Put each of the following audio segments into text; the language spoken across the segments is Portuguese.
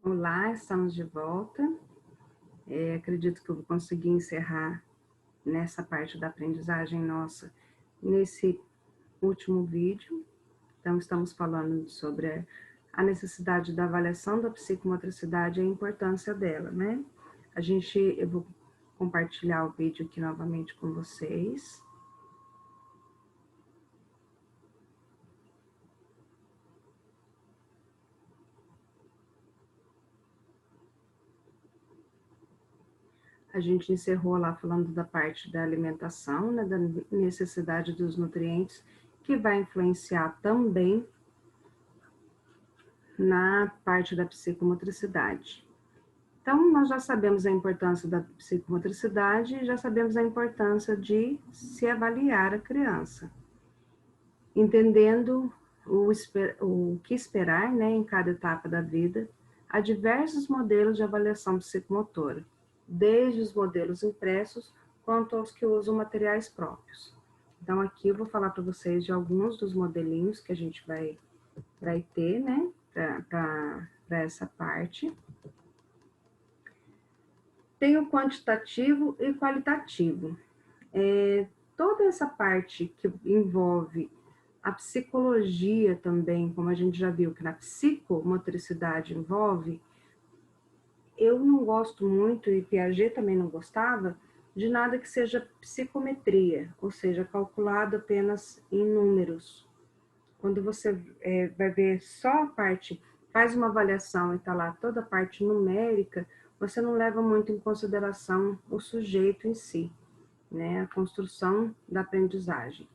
Olá, estamos de volta. Acredito que eu vou conseguir encerrar nessa parte da aprendizagem nossa nesse último vídeo. Então, estamos falando sobre a necessidade da avaliação da psicomotricidade e a importância dela, né? Eu vou compartilhar o vídeo aqui novamente com vocês. A gente encerrou lá falando da parte da alimentação, né, da necessidade dos nutrientes, que vai influenciar também na parte da psicomotricidade. Então, nós já sabemos a importância da psicomotricidade e já sabemos a importância de se avaliar a criança, entendendo o que esperar, né, em cada etapa da vida. Há diversos modelos de avaliação psicomotora, desde os modelos impressos quanto aos que usam materiais próprios. Então, aqui eu vou falar para vocês de alguns dos modelinhos que a gente vai ter, né, para essa parte. Tem o quantitativo e qualitativo. Toda essa parte que envolve a psicologia também, como a gente já viu que na psicomotricidade envolve, eu não gosto muito, e Piaget também não gostava, de nada que seja psicometria, ou seja, calculado apenas em números. Quando você vai ver só a parte, faz uma avaliação e está lá toda a parte numérica, você não leva muito em consideração o sujeito em si, né? A construção da aprendizagem.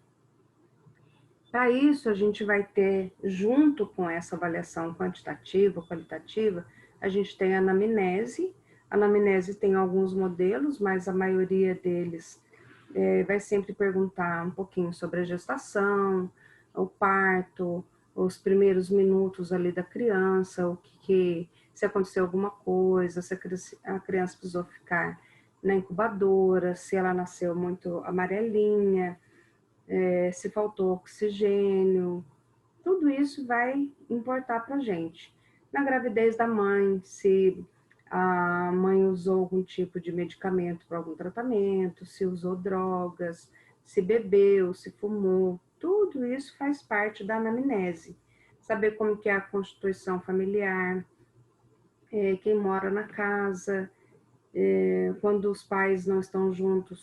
Para isso, a gente vai ter, junto com essa avaliação quantitativa, qualitativa, a gente tem a anamnese. A anamnese tem alguns modelos, mas a maioria deles vai sempre perguntar um pouquinho sobre a gestação, o parto, os primeiros minutos ali da criança, se aconteceu alguma coisa, se a criança precisou ficar na incubadora, se ela nasceu muito amarelinha, se faltou oxigênio, tudo isso vai importar para a gente. Na gravidez da mãe, se a mãe usou algum tipo de medicamento para algum tratamento, se usou drogas, se bebeu, se fumou, tudo isso faz parte da anamnese. Saber como que é a constituição familiar, quem mora na casa, quando os pais não estão juntos,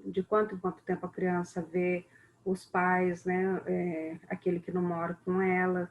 de quanto em quanto tempo a criança vê os pais, né, aquele que não mora com ela.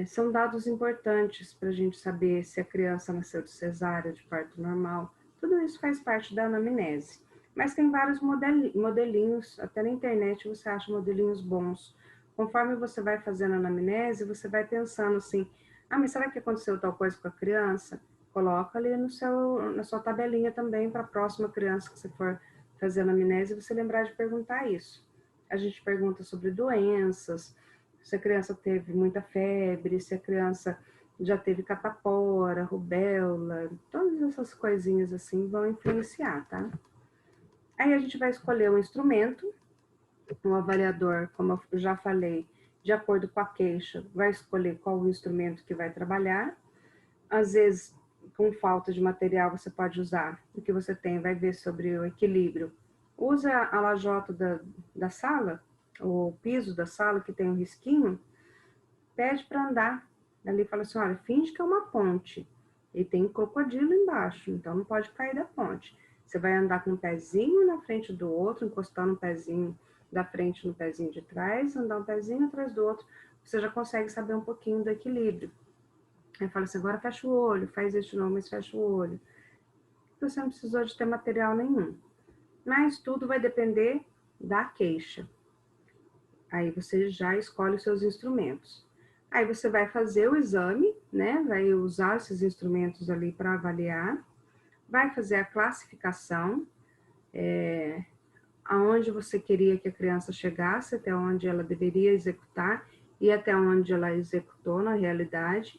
São dados importantes para a gente saber se a criança nasceu de cesárea, de parto normal. Tudo isso faz parte da anamnese. Mas tem vários modelinhos, até na internet você acha modelinhos bons. Conforme você vai fazendo a anamnese, você vai pensando assim, mas será que aconteceu tal coisa com a criança? Coloca ali na sua tabelinha também para a próxima criança que você for fazer a anamnese, você lembrar de perguntar isso. A gente pergunta sobre doenças, se a criança teve muita febre, se a criança já teve catapora, rubéola, todas essas coisinhas assim vão influenciar, tá? Aí a gente vai escolher um instrumento, o avaliador, como eu já falei, de acordo com a queixa, vai escolher qual o instrumento que vai trabalhar. Às vezes, com falta de material, você pode usar o que você tem, vai ver sobre o equilíbrio. Usa a lajota da sala, o piso da sala que tem um risquinho, pede para andar. Ali fala assim, olha, finge que é uma ponte. E tem um crocodilo embaixo, então não pode cair da ponte. Você vai andar com um pezinho na frente do outro, encostando um pezinho da frente no pezinho de trás, andar um pezinho atrás do outro, você já consegue saber um pouquinho do equilíbrio. Aí fala assim, agora fecha o olho, faz isso de novo, mas fecha o olho. Você não precisou de ter material nenhum. Mas tudo vai depender da queixa. Aí você já escolhe os seus instrumentos. Aí você vai fazer o exame, né? Vai usar esses instrumentos ali para avaliar, vai fazer a classificação, aonde você queria que a criança chegasse, até onde ela deveria executar e até onde ela executou na realidade.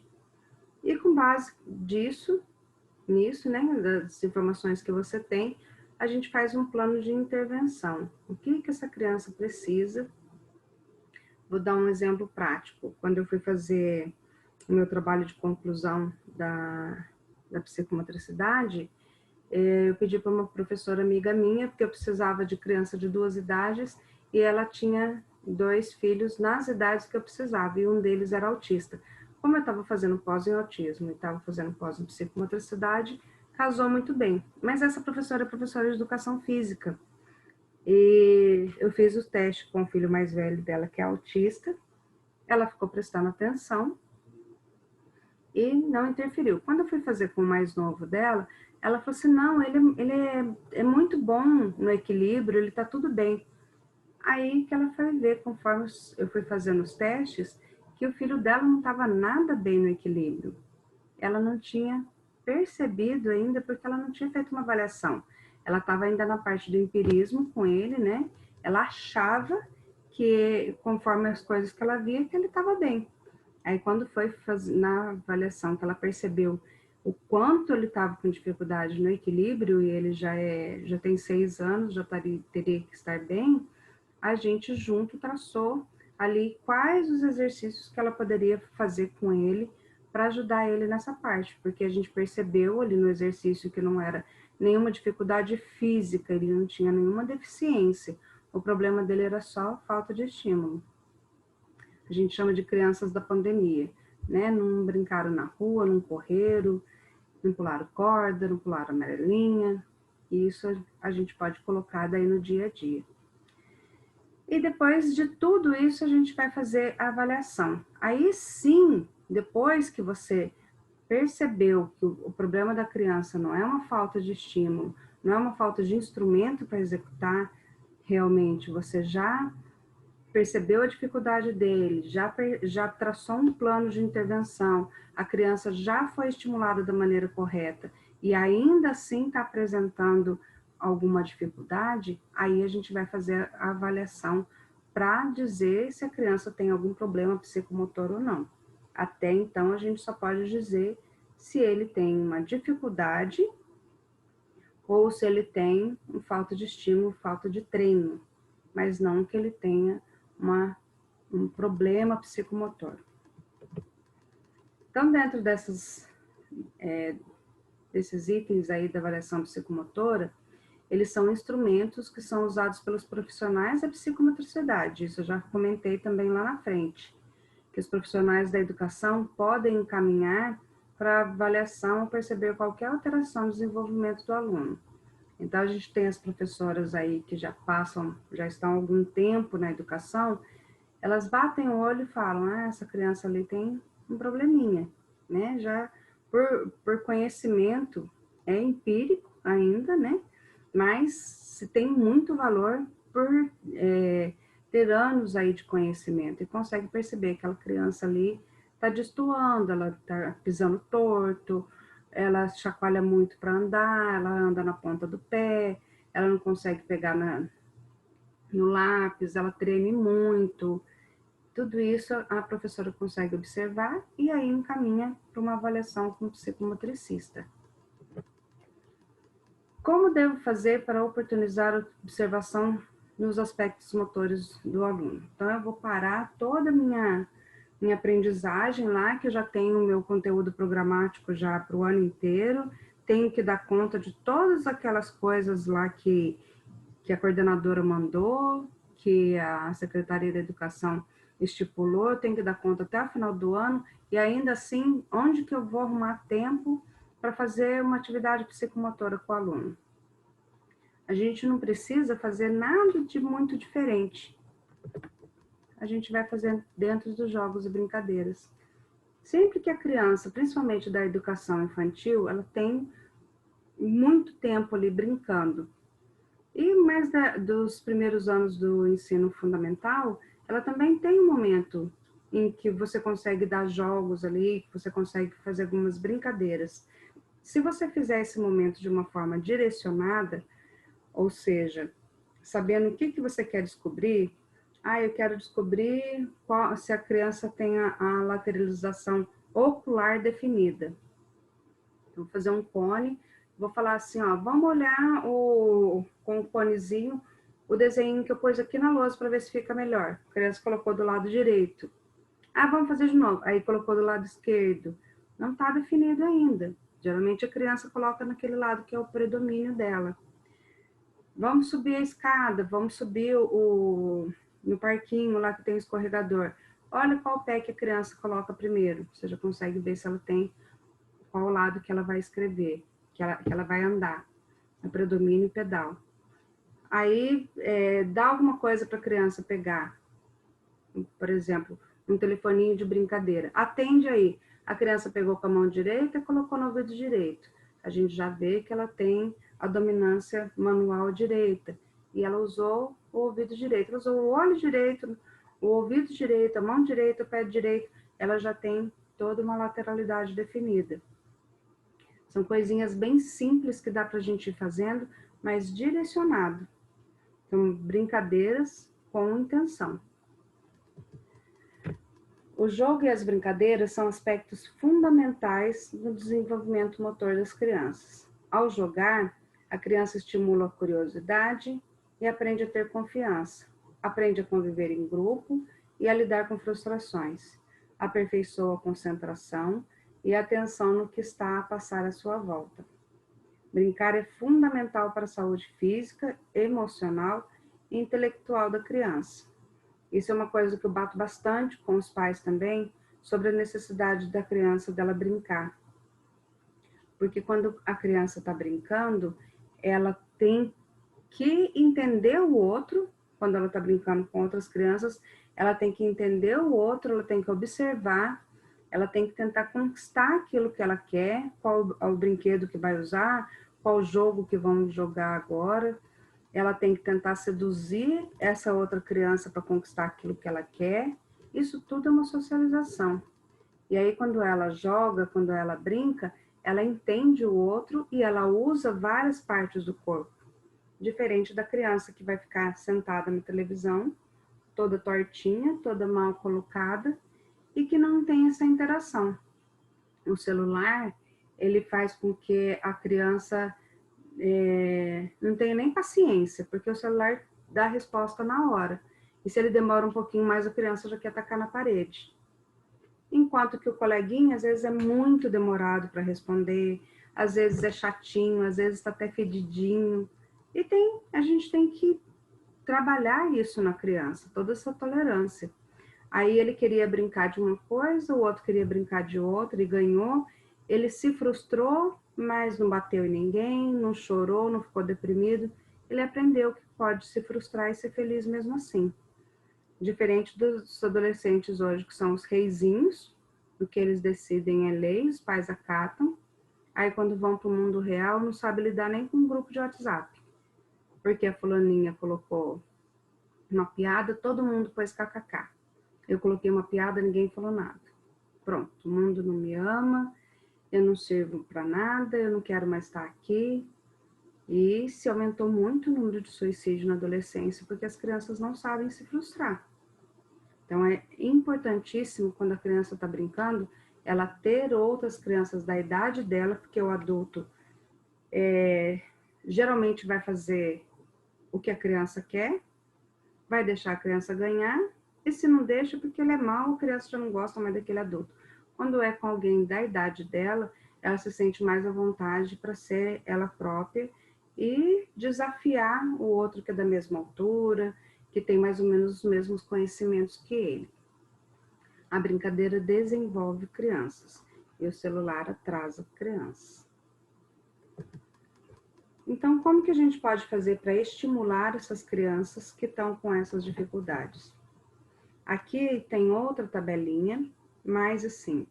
E com base nisso, né, das informações que você tem, a gente faz um plano de intervenção. O que essa criança precisa? Vou dar um exemplo prático. Quando eu fui fazer o meu trabalho de conclusão da psicomotricidade, eu pedi para uma professora amiga minha, porque eu precisava de criança de 2 idades, e ela tinha 2 filhos nas idades que eu precisava, e um deles era autista. Como eu estava fazendo pós em autismo e estava fazendo pós em psicomotricidade, casou muito bem. Mas essa professora é professora de educação física. E eu fiz o teste com o filho mais velho dela, que é autista. Ela ficou prestando atenção e não interferiu. Quando eu fui fazer com o mais novo dela, ela falou assim, não, ele é muito bom no equilíbrio, ele tá tudo bem. Aí que ela foi ver, conforme eu fui fazendo os testes, que o filho dela não estava nada bem no equilíbrio. Ela não tinha percebido ainda, porque ela não tinha feito uma avaliação. Ela estava ainda na parte do empirismo com ele, né? Ela achava que, conforme as coisas que ela via, que ele estava bem. Aí, quando foi na avaliação, que ela percebeu o quanto ele estava com dificuldade no equilíbrio, e ele já tem 6 anos, já teria que estar bem, a gente junto traçou ali quais os exercícios que ela poderia fazer com ele para ajudar ele nessa parte, porque a gente percebeu ali no exercício que não era nenhuma dificuldade física, ele não tinha nenhuma deficiência, o problema dele era só falta de estímulo. A gente chama de crianças da pandemia, né? Não brincaram na rua, não correram, não pularam corda, não pularam amarelinha, e isso a gente pode colocar daí no dia a dia. E depois de tudo isso, a gente vai fazer a avaliação. Aí sim, depois que você percebeu que o problema da criança não é uma falta de estímulo, não é uma falta de instrumento para executar, realmente você já percebeu a dificuldade dele, já traçou um plano de intervenção, a criança já foi estimulada da maneira correta e ainda assim está apresentando alguma dificuldade, aí a gente vai fazer a avaliação para dizer se a criança tem algum problema psicomotor ou não. Até então, a gente só pode dizer se ele tem uma dificuldade ou se ele tem falta de estímulo, falta de treino, mas não que ele tenha um problema psicomotor. Então, dentro desses itens aí da avaliação psicomotora, eles são instrumentos que são usados pelos profissionais da psicomotricidade. Isso eu já comentei também lá na frente, que os profissionais da educação podem encaminhar para avaliação ou perceber qualquer alteração no desenvolvimento do aluno. Então, a gente tem as professoras aí que já estão há algum tempo na educação, elas batem o olho e falam, essa criança ali tem um probleminha, né? Já por conhecimento, é empírico ainda, né? Mas se tem muito valor por ter anos aí de conhecimento e consegue perceber que aquela criança ali está destoando, ela está pisando torto, ela chacoalha muito para andar, ela anda na ponta do pé, ela não consegue pegar no lápis, ela treme muito. Tudo isso a professora consegue observar e aí encaminha para uma avaliação com o psicomotricista. Como devo fazer para oportunizar a observação nos aspectos motores do aluno? Então, eu vou parar toda a minha aprendizagem lá, que eu já tenho o meu conteúdo programático já para o ano inteiro, tenho que dar conta de todas aquelas coisas lá que a coordenadora mandou, que a Secretaria da Educação estipulou, eu tenho que dar conta até o final do ano, e ainda assim, onde que eu vou arrumar tempo para fazer uma atividade psicomotora com o aluno? A gente não precisa fazer nada de muito diferente. A gente vai fazer dentro dos jogos e brincadeiras. Sempre que a criança, principalmente da educação infantil, ela tem muito tempo ali brincando. E mais dos primeiros anos do ensino fundamental, ela também tem um momento em que você consegue dar jogos ali, que você consegue fazer algumas brincadeiras. Se você fizer esse momento de uma forma direcionada, ou seja, sabendo o que você quer descobrir, eu quero descobrir se a criança tem a lateralização ocular definida. Então, vou fazer um cone, vou falar assim, vamos olhar com o conezinho o desenho que eu pus aqui na lousa para ver se fica melhor. A criança colocou do lado direito. Ah, vamos fazer de novo. Aí colocou do lado esquerdo. Não está definido ainda. Geralmente a criança coloca naquele lado que é o predomínio dela. Vamos subir a escada, vamos subir no parquinho lá que tem o escorregador. Olha qual pé que a criança coloca primeiro. Você já consegue ver se ela tem qual lado que ela vai escrever, que ela vai andar. É predomínio pedal. Aí dá alguma coisa para a criança pegar. Por exemplo, um telefoninho de brincadeira. Atende aí. A criança pegou com a mão direita e colocou no ouvido direito. A gente já vê que ela tem a dominância manual direita. E ela usou o ouvido direito. Ela usou o olho direito, o ouvido direito, a mão direita, o pé direito. Ela já tem toda uma lateralidade definida. São coisinhas bem simples que dá para a gente ir fazendo, mas direcionado. Então, brincadeiras com intenção. O jogo e as brincadeiras são aspectos fundamentais no desenvolvimento motor das crianças. Ao jogar, a criança estimula a curiosidade e aprende a ter confiança, aprende a conviver em grupo e a lidar com frustrações, aperfeiçoa a concentração e a atenção no que está a passar à sua volta. Brincar é fundamental para a saúde física, emocional e intelectual da criança. Isso é uma coisa que eu bato bastante com os pais também, sobre a necessidade da criança dela brincar. Porque quando a criança está brincando, ela tem que entender o outro, quando ela está brincando com outras crianças, ela tem que entender o outro, ela tem que observar, ela tem que tentar conquistar aquilo que ela quer, qual é o brinquedo que vai usar, qual o jogo que vão jogar agora. Ela tem que tentar seduzir essa outra criança para conquistar aquilo que ela quer. Isso tudo é uma socialização. E aí, quando ela joga, quando ela brinca, ela entende o outro e ela usa várias partes do corpo. Diferente da criança que vai ficar sentada na televisão, toda tortinha, toda mal colocada, e que não tem essa interação. O celular, ele faz com que a criança não tenha nem paciência, porque o celular dá a resposta na hora. E se ele demora um pouquinho mais, a criança já quer atacar na parede. Enquanto que o coleguinha, às vezes, é muito demorado para responder, às vezes é chatinho, às vezes está até fedidinho. E a gente tem que trabalhar isso na criança, toda essa tolerância. Aí ele queria brincar de uma coisa, o outro queria brincar de outra e ganhou. Ele se frustrou, mas não bateu em ninguém, não chorou, não ficou deprimido. Ele aprendeu que pode se frustrar e ser feliz mesmo assim. Diferente dos adolescentes hoje, que são os reizinhos, o que eles decidem é lei, os pais acatam. Aí quando vão para o mundo real, não sabe lidar nem com um grupo de WhatsApp. Porque a fulaninha colocou uma piada, todo mundo pôs kkk. Eu coloquei uma piada, ninguém falou nada. Pronto, o mundo não me ama, eu não sirvo para nada, eu não quero mais estar aqui. E se aumentou muito o número de suicídio na adolescência, porque as crianças não sabem se frustrar. Então é importantíssimo, quando a criança está brincando, ela ter outras crianças da idade dela, porque o adulto geralmente vai fazer o que a criança quer, vai deixar a criança ganhar, e se não deixa, porque ele é mau, a criança já não gosta mais daquele adulto. Quando é com alguém da idade dela, ela se sente mais à vontade para ser ela própria e desafiar o outro que é da mesma altura, que tem mais ou menos os mesmos conhecimentos que ele. A brincadeira desenvolve crianças e o celular atrasa crianças. Então, como que a gente pode fazer para estimular essas crianças que estão com essas dificuldades? Aqui tem outra tabelinha, mas assim,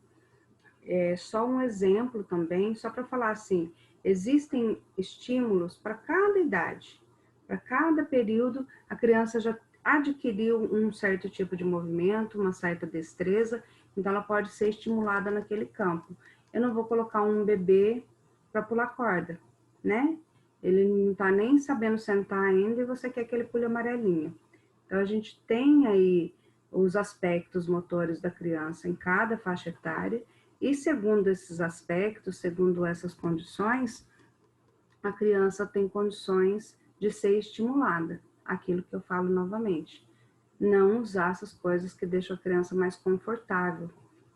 é só um exemplo também, só para falar assim, existem estímulos para cada idade, para cada período, a criança já adquiriu um certo tipo de movimento, uma certa destreza, então ela pode ser estimulada naquele campo. Eu não vou colocar um bebê para pular corda, né? Ele não está nem sabendo sentar ainda e você quer que ele pule amarelinha. Então a gente tem aí os aspectos motores da criança em cada faixa etária, e segundo esses aspectos, segundo essas condições, a criança tem condições de ser estimulada, aquilo que eu falo novamente. não usar essas coisas que deixam a criança mais confortável.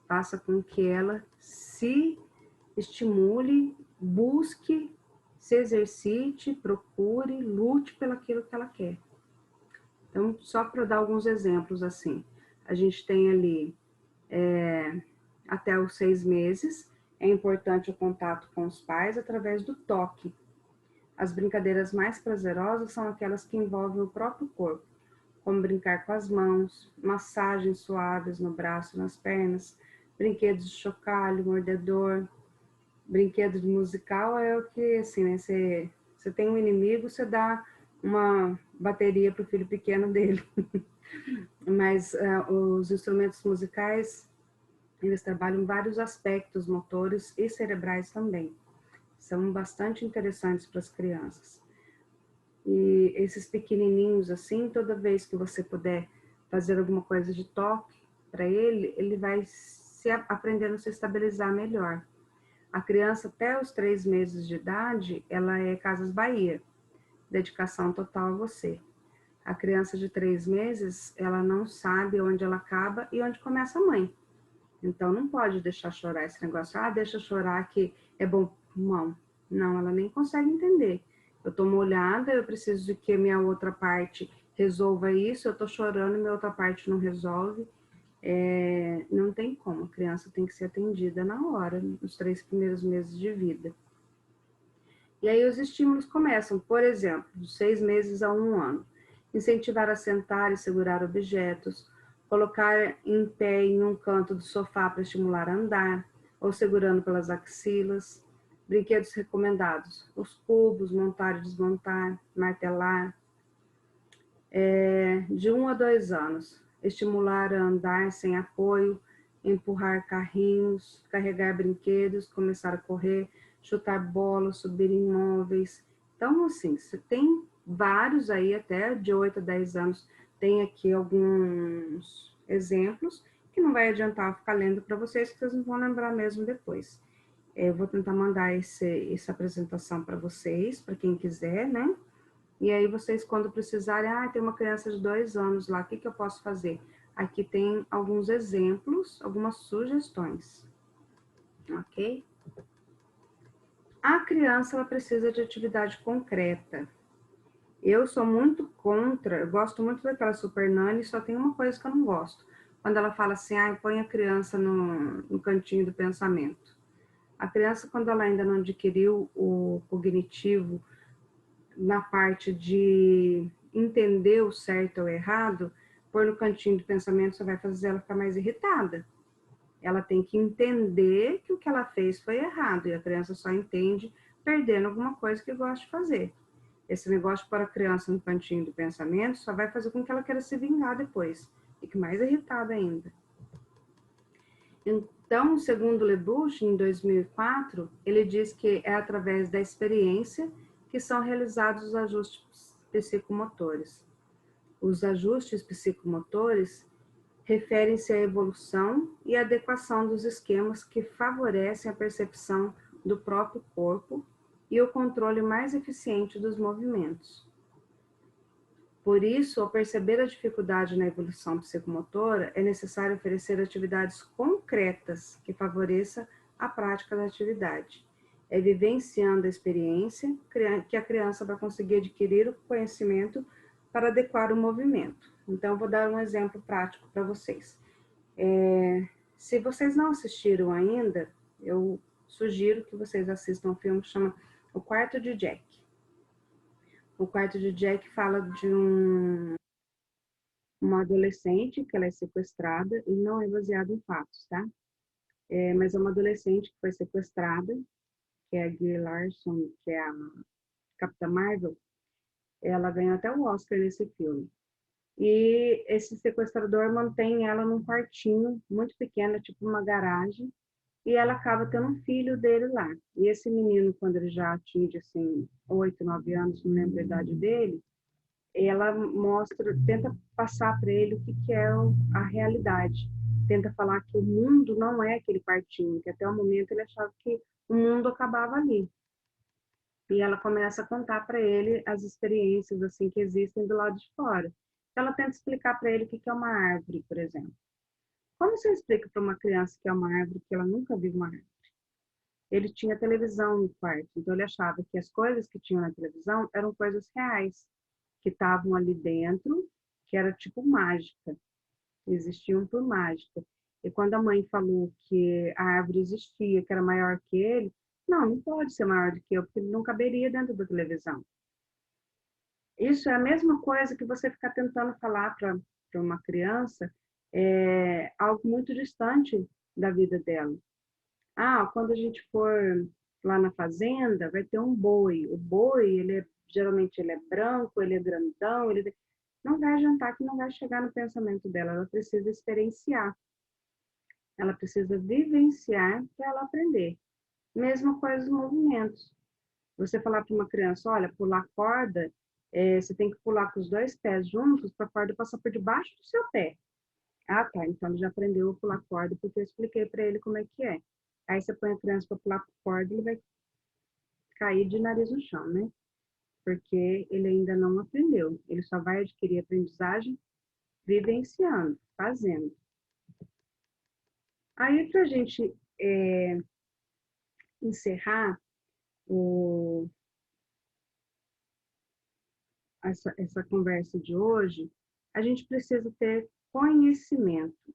Faça com que ela se estimule, busque, se exercite, procure, lute pelo aquilo que ela quer. Então, só para dar alguns exemplos assim, a gente tem ali até os 6 meses, é importante o contato com os pais através do toque. As brincadeiras mais prazerosas são aquelas que envolvem o próprio corpo, como brincar com as mãos, massagens suaves no braço e nas pernas, brinquedos de chocalho, mordedor. Brinquedo de musical é o que, assim, né? Você tem um inimigo, você dá uma bateria para o filho pequeno dele. Mas os instrumentos musicais, eles trabalham vários aspectos motores e cerebrais também. São bastante interessantes para as crianças. E esses pequenininhos, assim, toda vez que você puder fazer alguma coisa de toque para ele, ele vai se aprendendo a se estabilizar melhor. A criança até os 3 meses de idade, ela é Casas Bahia, dedicação total a você. A criança de 3 meses, ela não sabe onde ela acaba e onde começa a mãe. Então, não pode deixar chorar esse negócio. Ah, deixa chorar que é bom pulmão. Não, ela nem consegue entender. Eu estou molhada, eu preciso de que minha outra parte resolva isso. Eu estou chorando, minha outra parte não resolve. Não tem como. A criança tem que ser atendida na hora, nos 3 primeiros meses de vida. E aí os estímulos começam, por exemplo, dos 6 meses a 1 ano. Incentivar a sentar e segurar objetos, colocar em pé em um canto do sofá para estimular a andar, ou segurando pelas axilas. Brinquedos recomendados, os cubos, montar e desmontar, martelar. De 1 a 2 anos, estimular a andar sem apoio, empurrar carrinhos, carregar brinquedos, começar a correr, chutar bola, subir em móveis. Então, assim, você tem vários aí, até de 8 a 10 anos, tem aqui alguns exemplos, que não vai adiantar eu ficar lendo para vocês, que vocês não vão lembrar mesmo depois. Eu vou tentar mandar essa apresentação para vocês, para quem quiser, né? E aí vocês, quando precisarem, tem uma criança de 2 anos lá, o que eu posso fazer? Aqui tem alguns exemplos, algumas sugestões, ok? A criança, ela precisa de atividade concreta. Eu sou muito contra, eu gosto muito daquela Super Nanny, só tem uma coisa que eu não gosto. Quando ela fala assim, põe a criança no cantinho do pensamento. A criança, quando ela ainda não adquiriu o cognitivo, na parte de entender o certo ou o errado, pôr no cantinho do pensamento só vai fazer ela ficar mais irritada. Ela tem que entender que o que ela fez foi errado, e a criança só entende perdendo alguma coisa que gosta de fazer. Esse negócio de pôr a criança no cantinho do pensamento só vai fazer com que ela queira se vingar depois, fique mais irritada ainda. Então, segundo Lebush, em 2004, ele diz que é através da experiência que são realizados os ajustes psicomotores. Os ajustes psicomotores referem-se à evolução e adequação dos esquemas que favorecem a percepção do próprio corpo e o controle mais eficiente dos movimentos. Por isso, ao perceber a dificuldade na evolução psicomotora, é necessário oferecer atividades concretas que favoreçam a prática da atividade. É vivenciando a experiência que a criança vai conseguir adquirir o conhecimento para adequar o movimento. Então, vou dar um exemplo prático para vocês. Se vocês não assistiram ainda, eu sugiro que vocês assistam um filme que chama O Quarto de Jack. O Quarto de Jack fala de uma adolescente que ela é sequestrada, e não é baseado em fatos, tá? Mas é uma adolescente que foi sequestrada, que é a Brie Larson, que é a Capitã Marvel. Ela ganhou até o Oscar nesse filme. E esse sequestrador mantém ela num quartinho muito pequeno, tipo uma garagem, e ela acaba tendo um filho dele lá. E esse menino, quando ele já atinge, assim, 8, 9 anos, não lembro a idade dele, ela mostra, tenta passar para ele o que é a realidade. Tenta falar que o mundo não é aquele quartinho, que até o momento ele achava que o mundo acabava ali. E ela começa a contar para ele as experiências assim que existem do lado de fora. Ela tenta explicar para ele o que é uma árvore, por exemplo. Como você explica para uma criança que é uma árvore que ela nunca viu uma árvore? Ele tinha televisão no quarto, então ele achava que as coisas que tinham na televisão eram coisas reais, que estavam ali dentro, que era tipo mágica, existiam por mágica. E quando a mãe falou que a árvore existia, que era maior que ele, não, não pode ser maior do que eu, porque ele não caberia dentro da televisão. Isso é a mesma coisa que você ficar tentando falar para uma criança algo muito distante da vida dela. Ah, quando a gente for lá na fazenda, vai ter um boi. O boi, geralmente ele é branco, ele é grandão, não vai adiantar que não vai chegar no pensamento dela. Ela precisa experienciar, ela precisa vivenciar para ela aprender. Mesma coisa os movimentos. Você falar para uma criança, olha, pular corda, você tem que pular com os dois pés juntos para a corda passar por debaixo do seu pé. Ah, tá, então ele já aprendeu a pular corda porque eu expliquei para ele como é que é. Aí você põe a criança para pular corda, ele vai cair de nariz no chão, né? Porque ele ainda não aprendeu. Ele só vai adquirir aprendizagem vivenciando, fazendo. Aí, para a gente encerrar essa conversa de hoje, a gente precisa ter conhecimento.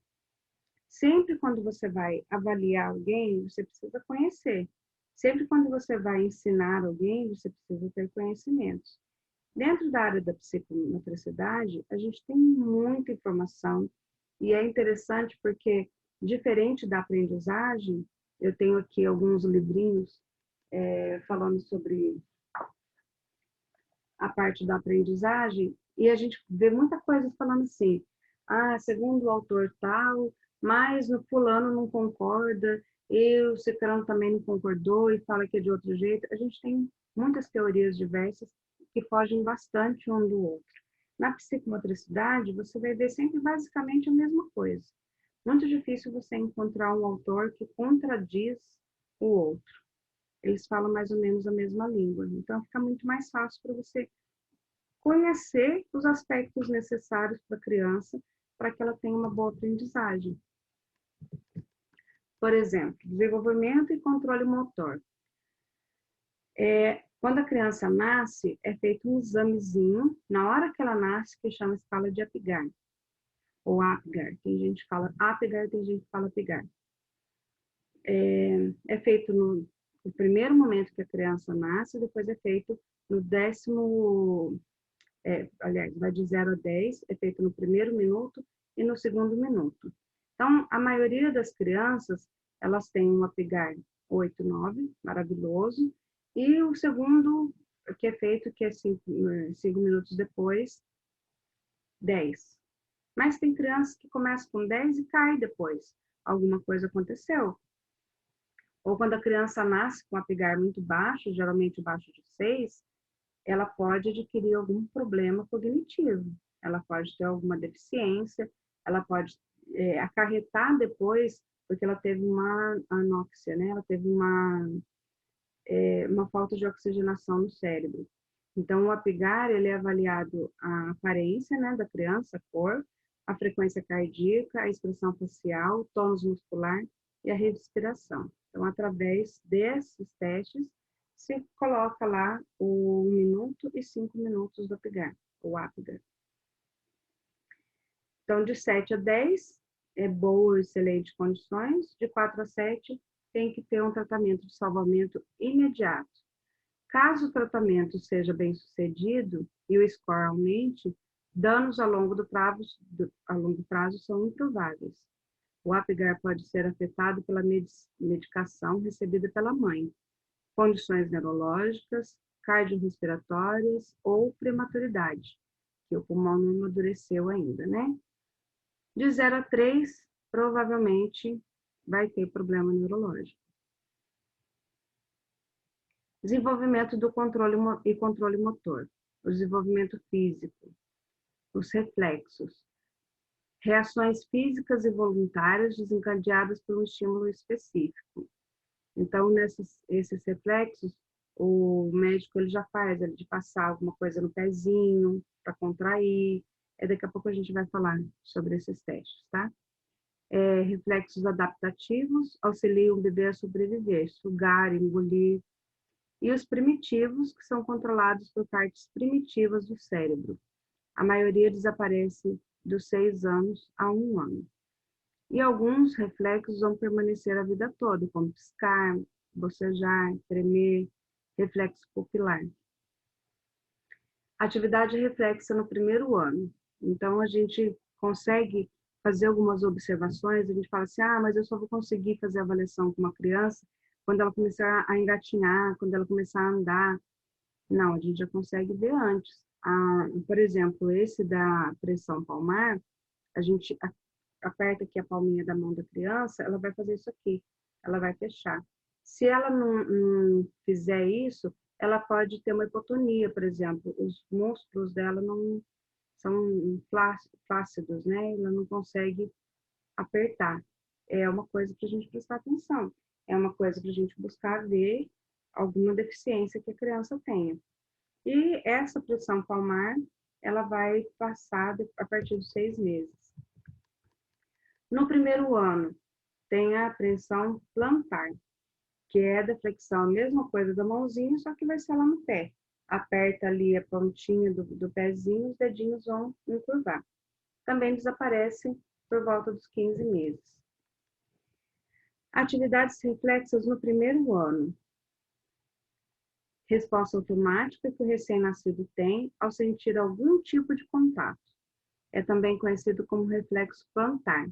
Sempre quando você vai avaliar alguém, você precisa conhecer. Sempre quando você vai ensinar alguém, você precisa ter conhecimentos. Dentro da área da psicomotricidade, a gente tem muita informação e é interessante porque, diferente da aprendizagem, eu tenho aqui alguns livrinhos falando sobre a parte da aprendizagem e a gente vê muita coisa falando assim, ah, segundo o autor tal, mas o fulano não concorda, e o ciclano também não concordou e fala que é de outro jeito. A gente tem muitas teorias diversas que fogem bastante um do outro. Na psicomotricidade, você vai ver sempre basicamente a mesma coisa. Muito difícil você encontrar um autor que contradiz o outro. Eles falam mais ou menos a mesma língua. Então, fica muito mais fácil para você conhecer os aspectos necessários para a criança para que ela tenha uma boa aprendizagem. Por exemplo, desenvolvimento e controle motor. Quando a criança nasce, é feito um examezinho, na hora que ela nasce, que chama escala de Apgar, ou Apgar. Tem gente que fala Apgar, tem gente que fala Apgar. É feito no primeiro momento que a criança nasce, depois é feito no aliás, vai de 0 a 10, é feito no primeiro minuto e no segundo minuto. Então, a maioria das crianças, elas têm um Apgar 8, 9, maravilhoso, e o segundo, que é feito, que é 5 minutos depois, 10. Mas tem crianças que começam com 10 e cai depois. Alguma coisa aconteceu. Ou quando a criança nasce com um Apgar muito baixo, geralmente abaixo de 6, ela pode adquirir algum problema cognitivo, ela pode ter alguma deficiência, ela pode acarretar depois, porque ela teve uma anóxia, né? Ela teve uma falta de oxigenação no cérebro. Então, o Apgar, ele é avaliado a aparência, né, da criança, a cor, a frequência cardíaca, a expressão facial, o tônus muscular e a respiração. Então, através desses testes, se coloca lá o 1 minuto e 5 minutos do Apgar, o Apgar. Então, de 7 a 10 é boa, excelente condições, de 4 a 7 tem que ter um tratamento de salvamento imediato. Caso o tratamento seja bem sucedido e o score aumente, danos a longo prazo são improváveis. O Apgar pode ser afetado pela medicação recebida pela mãe, condições neurológicas, cardiorrespiratórias ou prematuridade, que o pulmão não amadureceu ainda, né? De 0 a 3, provavelmente vai ter problema neurológico. Desenvolvimento do controle e controle motor, o desenvolvimento físico, os reflexos, reações físicas e voluntárias desencadeadas por um estímulo específico. Então, esses reflexos, o médico ele já faz, ele de passar alguma coisa no pezinho para contrair, Daqui a pouco a gente vai falar sobre esses testes, tá? Reflexos adaptativos auxiliam o bebê a sobreviver, sugar, engolir, e os primitivos, que são controlados por partes primitivas do cérebro. A maioria desaparece dos 6 anos a 1 ano. E alguns reflexos vão permanecer a vida toda, como piscar, bocejar, tremer, reflexo pupilar. Atividade reflexa no primeiro ano. Então, a gente consegue fazer algumas observações, a gente fala assim, mas eu só vou conseguir fazer avaliação com uma criança quando ela começar a engatinhar, quando ela começar a andar. Não, a gente já consegue ver antes. Por exemplo, esse da pressão palmar, a gente aperta aqui a palminha da mão da criança, ela vai fazer isso aqui, ela vai fechar. Se ela não fizer isso, ela pode ter uma hipotonia, por exemplo, os músculos dela não são flácidos, né? Ela não consegue apertar. É uma coisa para a gente prestar atenção, é uma coisa para a gente buscar ver alguma deficiência que a criança tenha. E essa pressão palmar, ela vai passar a partir dos 6 meses. No primeiro ano, tem a pressão plantar, que é da flexão, a mesma coisa da mãozinha, só que vai ser lá no pé. Aperta ali a pontinha do pezinho, os dedinhos vão encurvar. Também desaparece por volta dos 15 meses. Atividades reflexas no primeiro ano. Resposta automática que o recém-nascido tem ao sentir algum tipo de contato. É também conhecido como reflexo plantar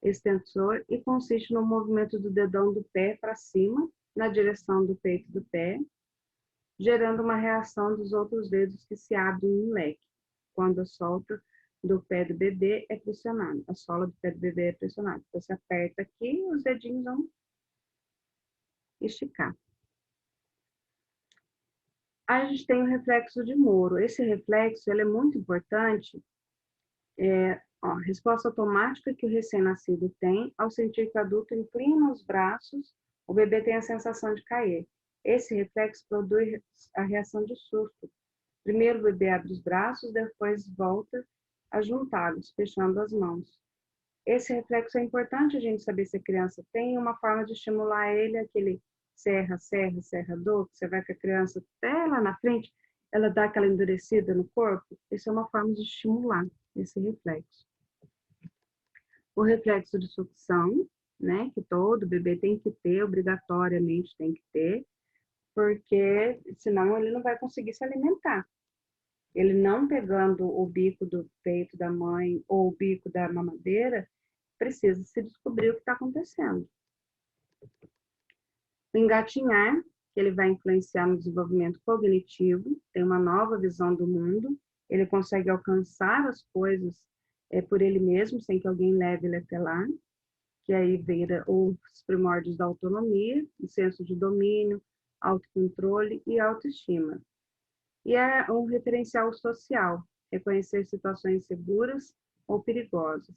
extensor e consiste no movimento do dedão do pé para cima, na direção do peito do pé, gerando uma reação dos outros dedos que se abrem em leque, quando a solta do pé do bebê é pressionada. A sola do pé do bebê é pressionada. Você aperta aqui, os dedinhos vão esticar. A gente tem o reflexo de Moro. Esse reflexo ele é muito importante. Resposta automática que o recém-nascido tem ao sentir que o adulto inclina os braços, o bebê tem a sensação de cair. Esse reflexo produz a reação de susto. Primeiro o bebê abre os braços, depois volta a juntá-los, fechando as mãos. Esse reflexo é importante a gente saber se a criança tem uma forma de estimular ele, aquele serra, serra, serra, dor, que você vai com a criança até lá na frente, ela dá aquela endurecida no corpo. Isso é uma forma de estimular esse reflexo. O reflexo de sucção, né, que todo bebê tem que ter, obrigatoriamente tem que ter, porque senão ele não vai conseguir se alimentar. Ele não pegando o bico do peito da mãe ou o bico da mamadeira, precisa se descobrir o que está acontecendo. O engatinhar, que ele vai influenciar no desenvolvimento cognitivo, tem uma nova visão do mundo, ele consegue alcançar as coisas por ele mesmo, sem que alguém leve ele até lá, que aí vira os primórdios da autonomia, o senso de domínio, autocontrole e autoestima. E é um referencial social, reconhecer situações seguras ou perigosas.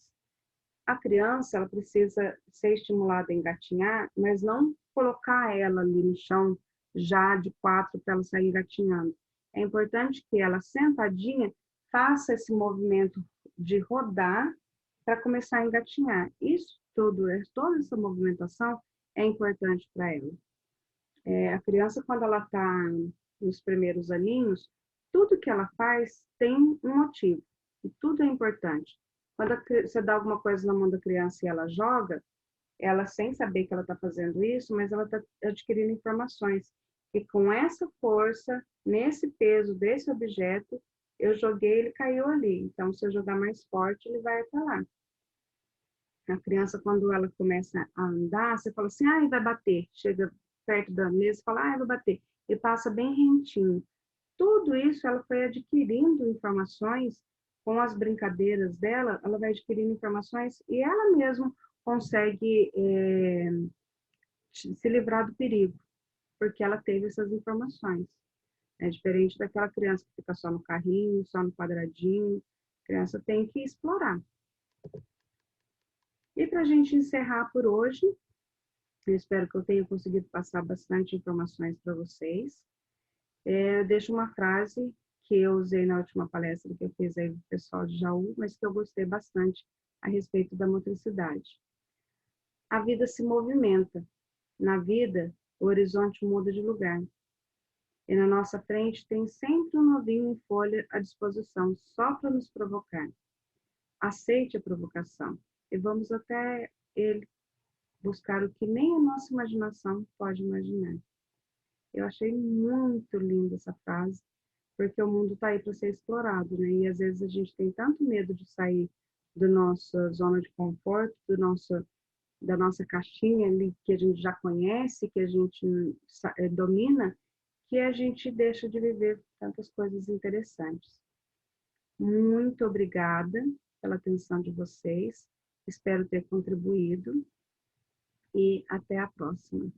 A criança ela precisa ser estimulada a engatinhar, mas não colocar ela ali no chão já de 4 para ela sair engatinhando. É importante que ela sentadinha faça esse movimento de rodar para começar a engatinhar. Isso tudo, toda essa movimentação é importante para ela. A criança, quando ela está nos primeiros aninhos, tudo que ela faz tem um motivo, e tudo é importante. Quando você dá alguma coisa na mão da criança e ela joga, ela sem saber que ela está fazendo isso, mas ela está adquirindo informações. E com essa força, nesse peso desse objeto, eu joguei, ele caiu ali. Então, se eu jogar mais forte, ele vai até lá. A criança, quando ela começa a andar, você fala assim, vai bater. Chega perto da mesa e fala, vai bater. E passa bem rentinho. Tudo isso ela foi adquirindo informações com as brincadeiras dela, ela vai adquirindo informações e ela mesma consegue se livrar do perigo, porque ela teve essas informações. É diferente daquela criança que fica só no carrinho, só no quadradinho. A criança tem que explorar. E para a gente encerrar por hoje, eu espero que eu tenha conseguido passar bastante informações para vocês. Eu deixo uma frase que eu usei na última palestra que eu fiz aí com o pessoal de Jaú, mas que eu gostei bastante a respeito da motricidade. A vida se movimenta. Na vida, o horizonte muda de lugar. E na nossa frente tem sempre um novinho em folha à disposição, só para nos provocar. Aceite a provocação e vamos até ele buscar o que nem a nossa imaginação pode imaginar. Eu achei muito linda essa frase, porque o mundo está aí para ser explorado, né? E às vezes a gente tem tanto medo de sair da nossa zona de conforto, da nossa caixinha ali que a gente já conhece, que a gente domina, que a gente deixa de viver tantas coisas interessantes. Muito obrigada pela atenção de vocês, espero ter contribuído e até a próxima.